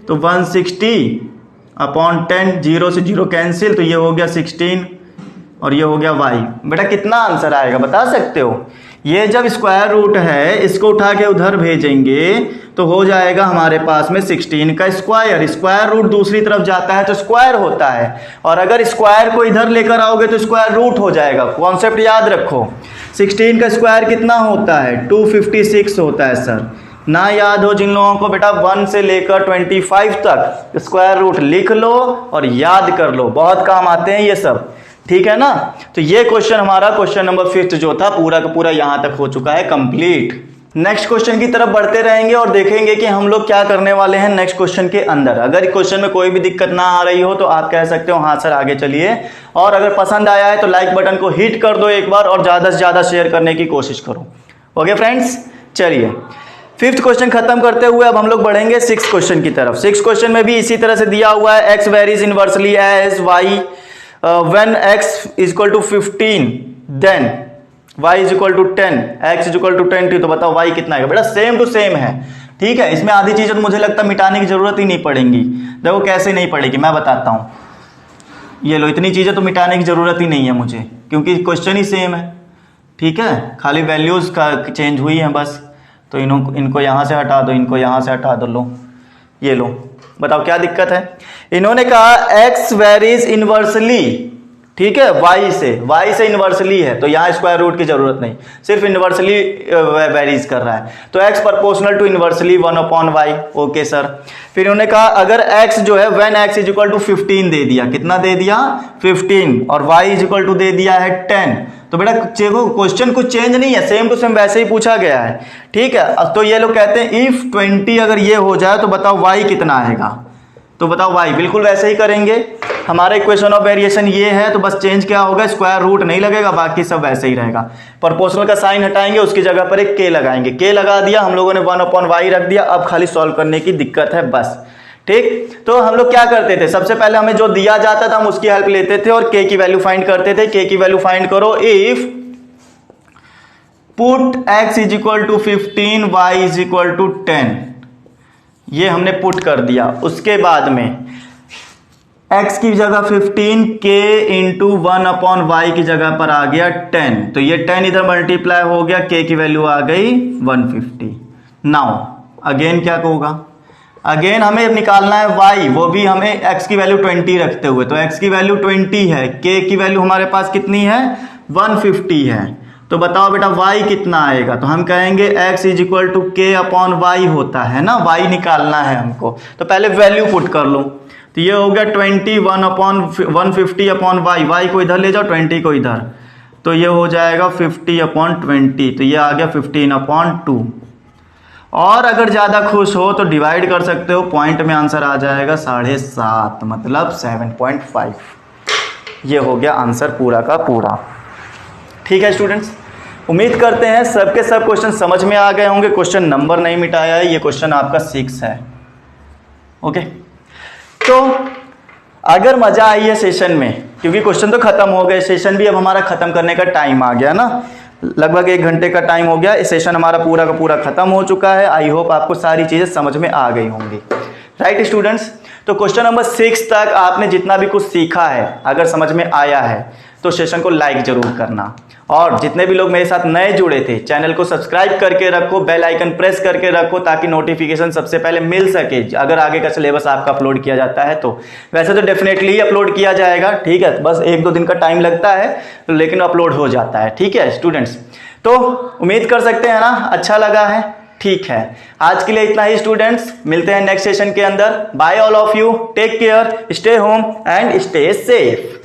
तो 160/10, 0 से 0 कैंसिल, तो ये हो गया 16 और ये हो गया y। बेटा कितना आंसर आएगा बता सकते हो? ये जब स्क्वायर रूट है इसको उठा के उधर भेजेंगे तो हो जाएगा हमारे पास में 16 का स्क्वायर। स्क्वायर रूट दूसरी तरफ जाता है तो स्क्वायर होता है, और अगर स्क्वायर को इधर लेकर आओगे तो स्क्वायर रूट हो जाएगा। कॉन्सेप्ट याद रखो। 16 का स्क्वायर कितना होता है? 256 होता है सर। ना याद हो जिन लोगों को, बेटा 1 से लेकर 25 तक स्क्वायर रूट लिख लो और याद कर लो, बहुत काम आते हैं ये सब। ठीक है ना। तो ये क्वेश्चन हमारा क्वेश्चन नंबर 5 जो था पूरा का पूरा यहां तक हो चुका है कंप्लीट। नेक्स्ट क्वेश्चन की तरफ बढ़ते रहेंगे और देखेंगे कि हम लोग क्या करने वाले हैं नेक्स्ट क्वेश्चन के अंदर। अगर क्वेश्चन में कोई भी दिक्कत ना आ रही हो तो आप कह सकते हो हाँ सर आगे चलिए, और अगर पसंद आया है तो लाइक बटन को हिट कर दो एक बार और ज्यादा से ज्यादा शेयर करने की कोशिश करो। ओके फ्रेंड्स, चलिए 5th क्वेश्चन खत्म करते हुए अब हम लोग बढ़ेंगे 6th क्वेश्चन की तरफ। 6th क्वेश्चन में भी इसी तरह से दिया हुआ है x varies inversely as y when x is equal to 15 then y is equal to 10, x is equal to 20, तो बताओ y कितना आएगा। बेटा सेम टू सेम है। ठीक है, इसमें आधी चीजें तो मुझे लगता है मिटाने की जरूरत ही नहीं पड़ेगी। देखो कैसे नहीं पड़ेगी मैं बताता हूं। ये लो, इतनी चीजें तो मिटाने की जरूरत ही नहीं है मुझे, क्योंकि क्वेश्चन ही सेम है। ठीक है, खाली वैल्यूज का चेंज हुई है बस। तो इनको यहां से हटा दो, इनको यहां से हटा दो। लो ये लो, बताओ क्या दिक्कत है। इन्होंने कहा x वेरीज इनवर्सली, ठीक है, y से इनवर्सली है, तो यहां स्क्वायर रूट की जरूरत नहीं, सिर्फ इनवर्सली वेरीज कर रहा है। तो x proportional to inversely 1/y। Okay sir. फिर उन्होंने कहा अगर x जो है when x is equal to 15 दे दिया, कितना दे दिया 15, और y इज इक्वल टू दे दिया है 10, तो बेटा क्वेश्चन कुछ चेंज नहीं है, सेम टू सेम वैसे ही पूछा गया है। ठीक है, तो ये लोग कहते हैं इफ 20 अगर ये हो जाए तो बताओ y कितना आएगा। तो बताओ y बिल्कुल वैसे ही करेंगे। हमारा इक्वेशन ऑफ वेरिएशन ये है, तो बस चेंज क्या होगा, स्क्वायर रूट नहीं लगेगा, बाकी सब वैसे ही रहेगा। प्रोपोर्शनल का साइन हटाएंगे, उसकी जगह पर एक k लगाएंगे। k लगा दिया, हम लोगों ने 1/y रख दिया। अब खाली सॉल्व करने की दिक्कत है बस। ठीक, तो हम लोग क्या करते थे, सबसे पहले हमें जो दिया जाता था हम उसकी हेल्प लेते थे और k की वैल्यू फाइंड करते थे। k की वैल्यू फाइंड करो, if put x is equal to 15, y is equal to 10, ये हमने पुट कर दिया। उसके बाद में x की जगह 15, k इंटू 1/y की जगह पर आ गया 10, तो ये 10 इधर मल्टीप्लाई हो गया, k की वैल्यू आ गई 150। नाउ अगेन क्या होगा, अगेन हमें निकालना है y, वो भी हमें x की वैल्यू 20 रखते हुए। तो x की वैल्यू 20 है, k की वैल्यू हमारे पास कितनी है 150 है। तो बताओ बेटा y कितना आएगा। तो हम कहेंगे x is equal to k/y होता है ना, y निकालना है हमको। तो पहले वैल्यू पुट कर लो, तो ये हो गया 21/150/y, y को इधर ले जाओ 20 को इधर, तो ये हो जाएगा 50/20, तो ये आ गया 15/2। और अगर ज़्यादा खुश हो तो डिवाइड कर सकते हो, पॉइंट में आंसर आ जाएगा 7.5, मतलब 7.5। ये हो गया आंसर पूरा का पूरा। ठीक है स्टूडेंट्स, उम्मीद करते हैं सबके सब क्वेश्चन समझ में आ गए होंगे। क्वेश्चन नंबर नहीं मिटाया है, ये क्वेश्चन आपका 6 है। ओके, तो अगर मजा आई है सेशन में, क्योंकि क्वेश्चन तो खत्म हो गए, सेशन भी अब हमारा खत्म करने का टाइम आ गया ना, लगभग 1 घंटे का टाइम हो गया। इस सेशन हमारा पूरा का पूरा खत्म हो चुका है। आई होप आपको सारी चीजें समझ में आ गई होंगी। राइट स्टूडेंट्स, तो क्वेश्चन नंबर 6 तक आपने जितना भी कुछ सीखा है, अगर समझ में आया है तो सेशन को लाइक जरूर करना। और जितने भी लोग मेरे साथ नए जुड़े थे, चैनल को सब्सक्राइब करके रखो, बेल आइकन प्रेस करके रखो ताकि नोटिफिकेशन सबसे पहले मिल सके अगर आगे का सिलेबस आपका अपलोड किया जाता है तो। वैसे तो डेफिनेटली ही अपलोड किया जाएगा, ठीक है, बस 1-2 दिन का टाइम लगता है लेकिन अपलोड हो जाता है, ठीक है स्टूडेंट्स। तो उम्मीद कर सकते हैं ना अच्छा लगा है, ठीक है। आज के लिए इतना ही स्टूडेंट्स, मिलते हैं नेक्स्ट सेशन के अंदर। Bye all of you, take care, stay home and stay safe.